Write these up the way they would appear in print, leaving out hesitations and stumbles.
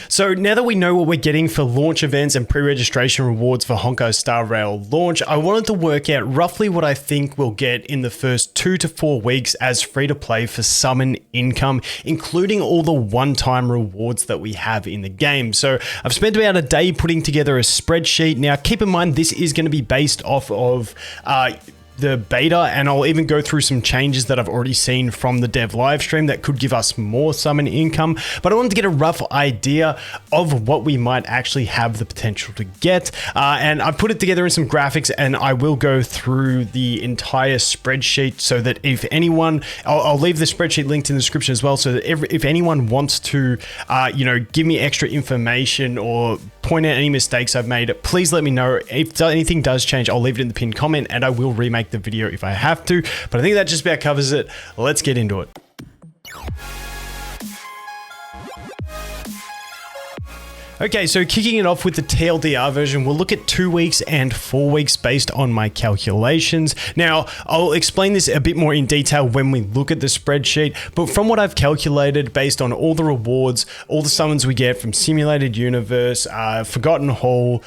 So now that we know what we're getting for launch events and pre-registration rewards for Honkai Star Rail launch, I wanted to work out roughly what I think we'll get in the first 2 to 4 weeks as free-to-play for summon income, including all the one-time rewards that we have in the game. So I've spent about a day putting together a spreadsheet. Now, keep in mind, this is going to be based off of the beta, and I'll even go through some changes that I've already seen from the dev live stream that could give us more summon income. But I wanted to get a rough idea of what we might actually have the potential to get. And I've put it together in some graphics, and I will go through the entire spreadsheet so that if anyone, I'll leave the spreadsheet linked in the description as well, so that if anyone wants to, give me extra information or point out any mistakes I've made, please let me know. If anything does change, I'll leave it in the pinned comment and I will remake the video if I have to. But I think that just about covers it. Let's get into it. Okay, so kicking it off with the TLDR version, we'll look at 2 weeks and 4 weeks based on my calculations. Now, I'll explain this a bit more in detail when we look at the spreadsheet, but from what I've calculated based on all the rewards, all the summons we get from Simulated Universe, Forgotten Hall,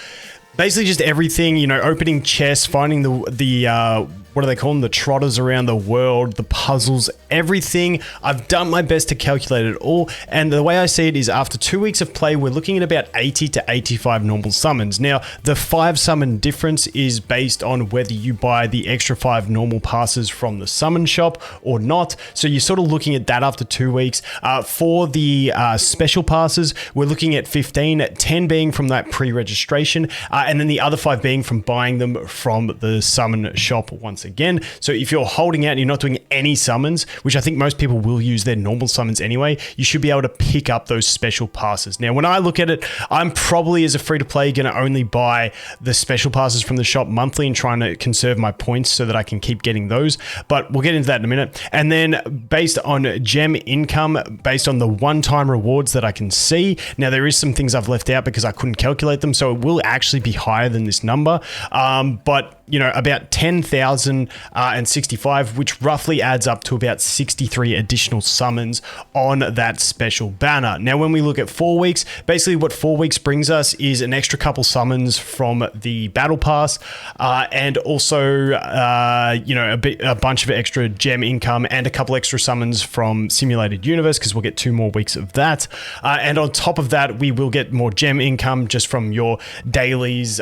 basically just everything, opening chests, finding the what do they call them? The trotters around the world, the puzzles, everything. I've done my best to calculate it all. And the way I see it is after 2 weeks of play, we're looking at about 80 to 85 normal summons. Now, the 5 summon difference is based on whether you buy the extra 5 normal passes from the summon shop or not. So you're sort of looking at that after 2 weeks. For the special passes, we're looking at 15, 10 being from that pre-registration, and then the other 5 being from buying them from the summon shop once again. So if you're holding out and you're not doing any summons, which I think most people will use their normal summons anyway, you should be able to pick up those special passes. Now, when I look at it, I'm probably as a free-to-play going to only buy the special passes from the shop monthly and trying to conserve my points so that I can keep getting those. But we'll get into that in a minute. And then based on gem income, based on the one-time rewards that I can see. Now, there is some things I've left out because I couldn't calculate them, so it will actually be higher than this number. But about 10,065, which roughly adds up to about 63 additional summons on that special banner. Now, when we look at 4 weeks, basically what 4 weeks brings us is an extra couple summons from the battle pass, and also, a bunch of extra gem income and a couple extra summons from Simulated Universe, because we'll get 2 more weeks of that. And on top of that, we will get more gem income just from your dailies,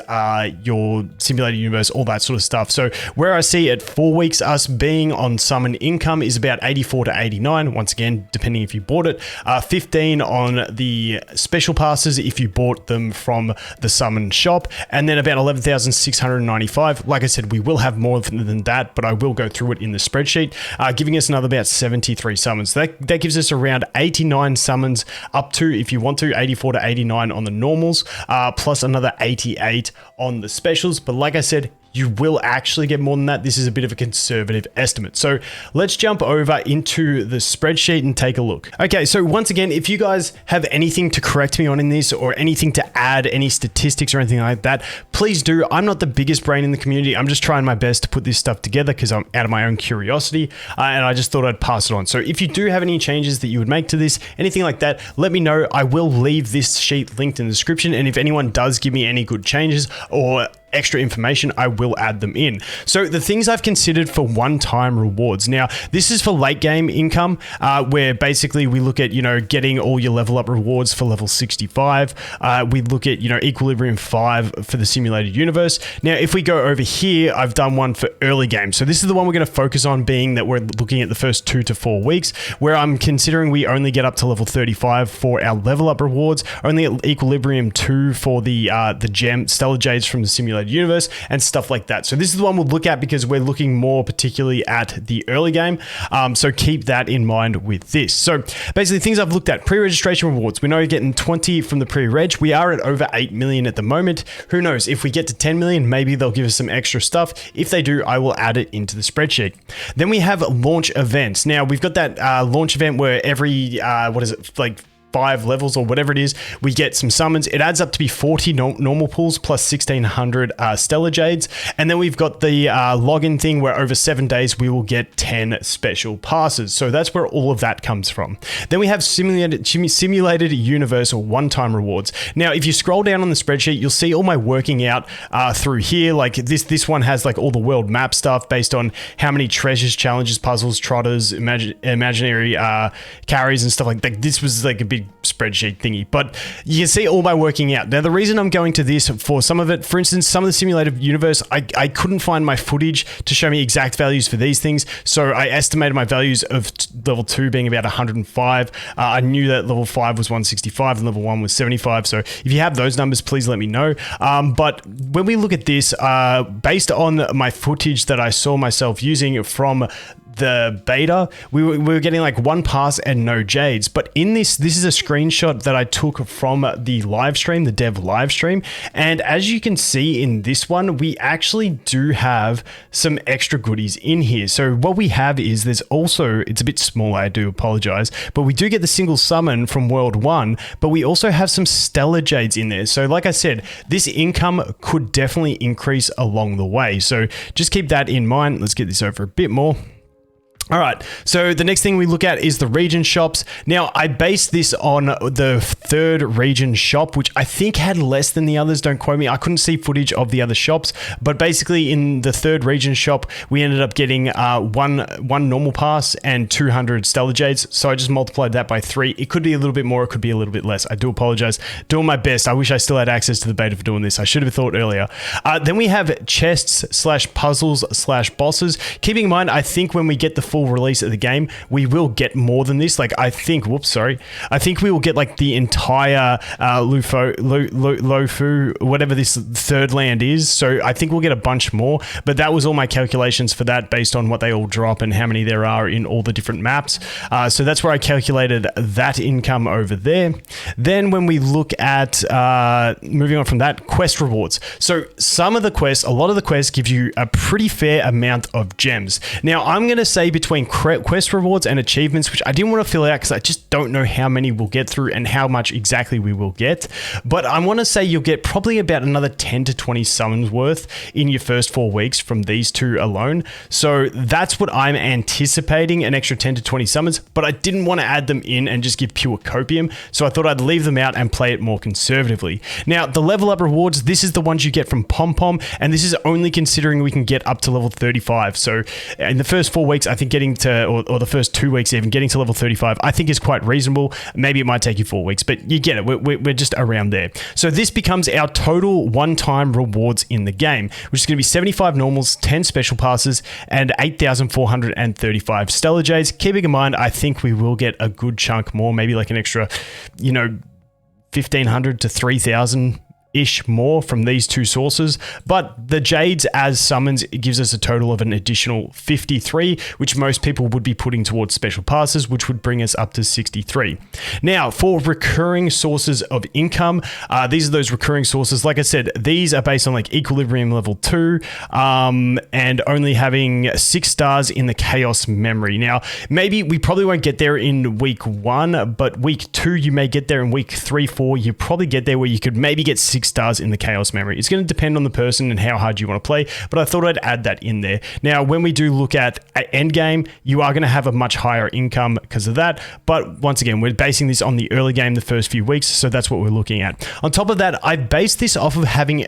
your Simulated Universe, all that sort of stuff. So where I see at 4 weeks us being on summon income is about 84 to 89, once again, depending if you bought it. 15 on the special passes if you bought them from the summon shop, and then about 11,695. Like I said, we will have more than that, but I will go through it in the spreadsheet, giving us another about 73 summons. That gives us around 89 summons up to, if you want to, 84 to 89 on the normals, plus another 88 on the specials. But like I said, you will actually get more than that. This is a bit of a conservative estimate. So let's jump over into the spreadsheet and take a look. Okay, so once again, if you guys have anything to correct me on in this or anything to add, any statistics or anything like that, please do. I'm not the biggest brain in the community. I'm just trying my best to put this stuff together because I'm out of my own curiosity, and I just thought I'd pass it on. So if you do have any changes that you would make to this, anything like that, let me know. I will leave this sheet linked in the description, and if anyone does give me any good changes or extra information, I will add them in. So the things I've considered for one-time rewards. Now, this is for late game income, where basically we look at, getting all your level up rewards for level 65. We look at, Equilibrium 5 for the Simulated Universe. Now, if we go over here, I've done one for early game. So this is the one we're going to focus on, being that we're looking at the first 2 to 4 weeks, where I'm considering we only get up to level 35 for our level up rewards, only at Equilibrium 2 for the gem Stellar Jades from the Simulated Universe and stuff like that. So this is the one we'll look at because we're looking more particularly at the early game. So keep that in mind with this. So basically things I've looked at: pre-registration rewards. We know you're getting 20 from the pre-reg. We are at over 8 million at the moment. Who knows? If we get to 10 million, maybe they'll give us some extra stuff. If they do, I will add it into the spreadsheet. Then we have launch events. Now we've got that launch event where every, 5 levels or whatever it is, we get some summons. It adds up to be 40 normal pools plus 1600 stellar jades, and then we've got the login thing where over 7 days we will get 10 special passes. So that's where all of that comes from. Then we have simulated universal one-time rewards. Now if you scroll down on the spreadsheet, you'll see all my working out through here. Like this one has like all the world map stuff based on how many treasures, challenges, puzzles, trotters, imaginary carries and stuff like that. This was like a big spreadsheet thingy, but you can see all my working out. Now the reason I'm going to this for some of it, for instance, some of the simulated universe, I couldn't find my footage to show me exact values for these things, so I estimated my values of level 2 being about 105. I knew that level 5 was 165 and level 1 was 75, so if you have those numbers, please let me know. But when we look at this, based on my footage that I saw myself using from the beta, we were getting like 1 pass and no jades. But in this is a screenshot that I took from the live stream, the dev live stream, and as you can see in this one, we actually do have some extra goodies in here. So what we have is there's also, it's a bit smaller, I do apologize, but we do get the single summon from world 1, but we also have some stellar jades in there. So like I said, this income could definitely increase along the way, so just keep that in mind. Let's get this over a bit more. All right, so the next thing we look at is the region shops. Now, I based this on the 3rd region shop, which I think had less than the others. Don't quote me. I couldn't see footage of the other shops, but basically in the 3rd region shop, we ended up getting one normal pass and 200 stellar jades. So I just multiplied that by 3. It could be a little bit more. It could be a little bit less. I do apologize. Doing my best. I wish I still had access to the beta for doing this. I should have thought earlier. Then we have chests / puzzles / bosses. Keeping in mind, I think when we get the full release of the game, we will get more than this. Like I think we will get like the entire Lofu, whatever this 3rd land is. So I think we'll get a bunch more, but that was all my calculations for that based on what they all drop and how many there are in all the different maps. So that's where I calculated that income over there. Then when we look at moving on from that, quest rewards. So some of the quests, a lot of the quests give you a pretty fair amount of gems. Now I'm going to say between quest rewards and achievements, which I didn't want to fill out because I just don't know how many we'll get through and how much exactly we will get, but I want to say you'll get probably about another 10 to 20 summons worth in your first 4 weeks from these 2 alone. So that's what I'm anticipating, an extra 10 to 20 summons, but I didn't want to add them in and just give pure copium, so I thought I'd leave them out and play it more conservatively. Now the level up rewards, this is the ones you get from Pom Pom, and this is only considering we can get up to level 35. So in the first 4 weeks, I think getting to, or the first 2 weeks even, getting to level 35, I think is quite reasonable. Maybe it might take you 4 weeks, but you get it. We're just around there. So this becomes our total one-time rewards in the game, which is going to be 75 normals, 10 special passes, and 8,435 stellar jades. Keeping in mind, I think we will get a good chunk more, maybe like an extra, 1,500 to 3,000 ish more from these 2 sources, but the jades as summons, it gives us a total of an additional 53, which most people would be putting towards special passes, which would bring us up to 63. Now for recurring sources of income, these are those recurring sources. Like I said, these are based on like equilibrium level 2 and only having 6 stars in the chaos memory. Now maybe we probably won't get there in week 1, but week 2 you may get there, in week 3, 4 you probably get there where you could maybe get 6 stars in the chaos memory. It's going to depend on the person and how hard you want to play, but I thought I'd add that in there. Now when we do look at end game, you are going to have a much higher income because of that, but once again, we're basing this on the early game, the first few weeks, so that's what we're looking at. On top of that, I based this off of having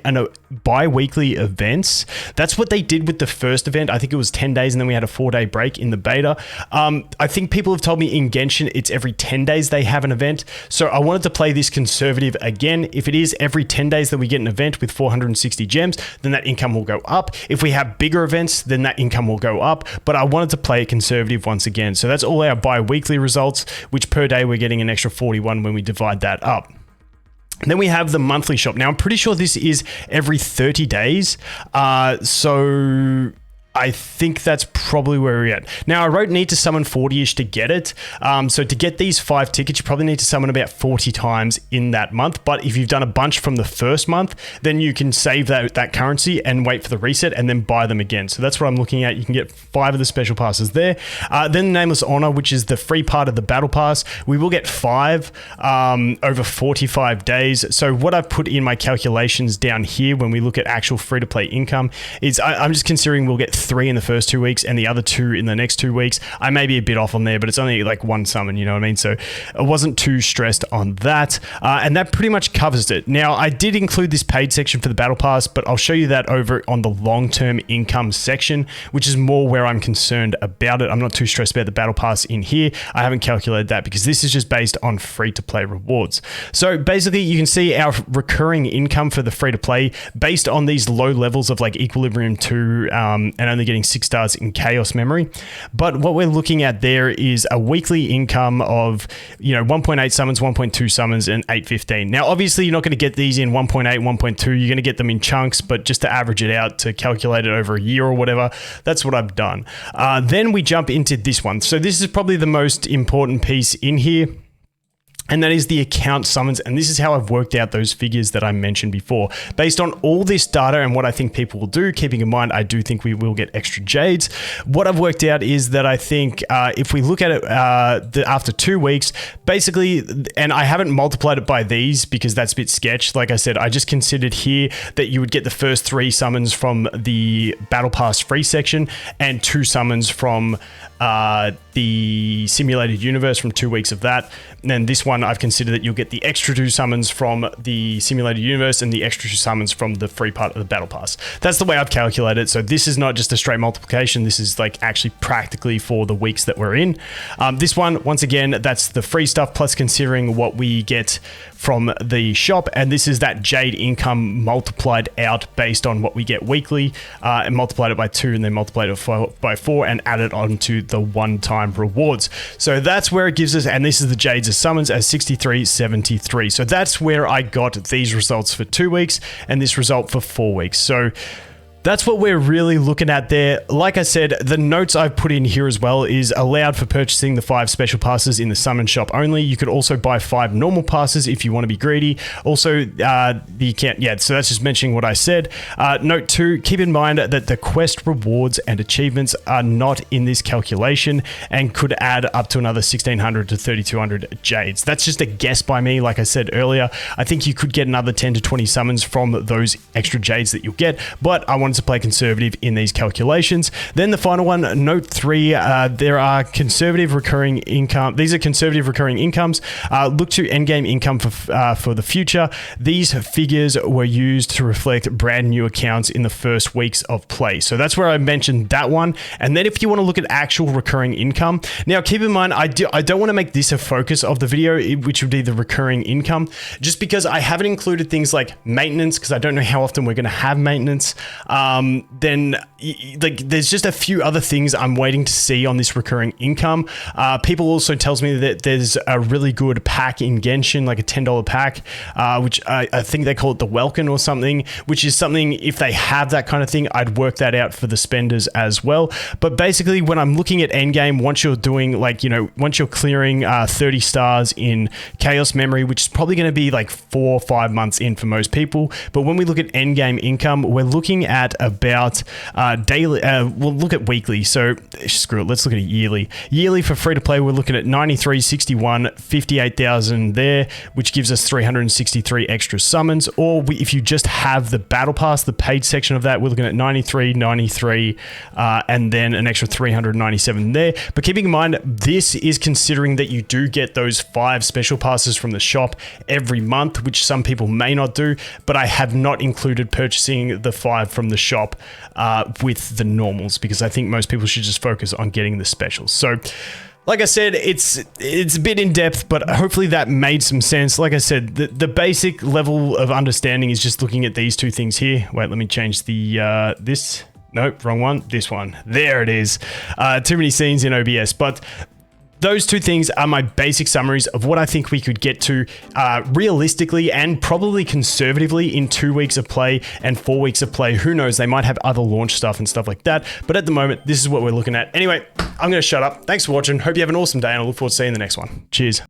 bi-weekly events. That's what they did with the first event. I think it was 10 days and then we had a 4-day break in the beta. I think people have told me in Genshin it's every 10 days they have an event, so I wanted to play this conservative again. If it is every 10 days that we get an event with 460 gems, then that income will go up. If we have bigger events, then that income will go up, but I wanted to play it conservative once again. So that's all our bi-weekly results, which per day we're getting an extra 41 when we divide that up. Then we have the monthly shop. Now I'm pretty sure this is every 30 days. So I think that's probably where we're at. Now, I wrote need to summon 40-ish to get it. So to get these 5 tickets, you probably need to summon about 40 times in that month. But if you've done a bunch from the first month, then you can save that currency and wait for the reset and then buy them again. So that's what I'm looking at. You can get 5 of the special passes there. Then Nameless Honor, which is the free part of the battle pass. We will get 5 over 45 days. So what I've put in my calculations down here when we look at actual free-to-play income is I'm just considering we'll get 3 in the first 2 weeks and the other 2 in the next 2 weeks. I may be a bit off on there, but it's only like 1 summon, you know what I mean? So I wasn't too stressed on that. And that pretty much covers it. Now, I did include this paid section for the battle pass, but I'll show you that over on the long-term income section, which is more where I'm concerned about it. I'm not too stressed about the battle pass in here. I haven't calculated that because this is just based on free-to-play rewards. So basically, you can see our recurring income for the free-to-play based on these low levels of like Equilibrium 2 and only getting 6 stars in Chaos Memory. But what we're looking at there is a weekly income of, 1.8 summons, 1.2 summons, and 815. Now, obviously, you're not going to get these in 1.8, 1.2. You're going to get them in chunks, but just to average it out, to calculate it over a year or whatever, that's what I've done. Then we jump into this one. So this is probably the most important piece in here, and that is the account summons. And this is how I've worked out those figures that I mentioned before. Based on all this data and what I think people will do, keeping in mind, I do think we will get extra Jades. What I've worked out is that I think if we look at it after 2 weeks, basically, and I haven't multiplied it by these because that's a bit sketch. Like I said, I just considered here that you would get the first 3 summons from the Battle Pass free section and 2 summons from the Simulated Universe from 2 weeks of that. And then this one, I've considered that you'll get the extra 2 summons from the Simulated Universe and the extra 2 summons from the free part of the Battle Pass. That's the way I've calculated it. So this is not just a straight multiplication. This is like actually practically for the weeks that we're in. This one, once again, that's the free stuff plus considering what we get from the shop. And this is that Jade income multiplied out based on what we get weekly and multiplied it by 2 and then multiplied it by 4 and added onto the one-time rewards. So that's where it gives us, and this is the Jades as summons as 6373. So that's where I got these results for 2 weeks and this result for 4 weeks. So that's what we're really looking at there. Like I said, the notes I've put in here as well is allowed for purchasing the 5 special passes in the summon shop only. You could also buy 5 normal passes if you want to be greedy. Also, the account, so that's just mentioning what I said. Note 2, keep in mind that the quest rewards and achievements are not in this calculation and could add up to another 1600 to 3200 Jades. That's just a guess by me. Like I said earlier, I think you could get another 10 to 20 summons from those extra Jades that you'll get, but I wanted to play conservative in these calculations. Then the final one, note 3, there are conservative recurring income. These are conservative recurring incomes. Look to endgame income for the future. These figures were used to reflect brand new accounts in the first weeks of play. So that's where I mentioned that one. And then if you want to look at actual recurring income, now keep in mind, I don't want to make this a focus of the video, which would be the recurring income, just because I haven't included things like maintenance, because I don't know how often we're going to have maintenance. Then like there's just a few other things I'm waiting to see on this recurring income. People also tells me that there's a really good pack in Genshin, like a $10 pack, which I think they call it the Welkin or something, which is something, if they have that kind of thing, I'd work that out for the spenders as well. But basically, when I'm looking at endgame, once you're doing like, once you're clearing 30 stars in Chaos Memory, which is probably going to be like 4 or 5 months in for most people. But when we look at endgame income, we're looking at about daily, we'll look at weekly, so screw it, let's look at it yearly for free to play. We're looking at 9361, 58,000 there, which gives us 363 extra summons. Or if you just have the battle pass, the paid section of that, we're looking at 93, and then an extra 397 there. But keeping in mind, this is considering that you do get those 5 special passes from the shop every month, which some people may not do, but I have not included purchasing the 5 from the shop with the normals, because I think most people should just focus on getting the specials. So like I said, it's a bit in depth, but hopefully that made some sense. Like I said, the basic level of understanding is just looking at these 2 things here. Wait, let me change the this. Nope, wrong one. This one. There it is. Too many scenes in OBS, but those two things are my basic summaries of what I think we could get to realistically and probably conservatively in 2 weeks of play and 4 weeks of play. Who knows? They might have other launch stuff and stuff like that. But at the moment, this is what we're looking at. Anyway, I'm going to shut up. Thanks for watching. Hope you have an awesome day, and I look forward to seeing you in the next one. Cheers.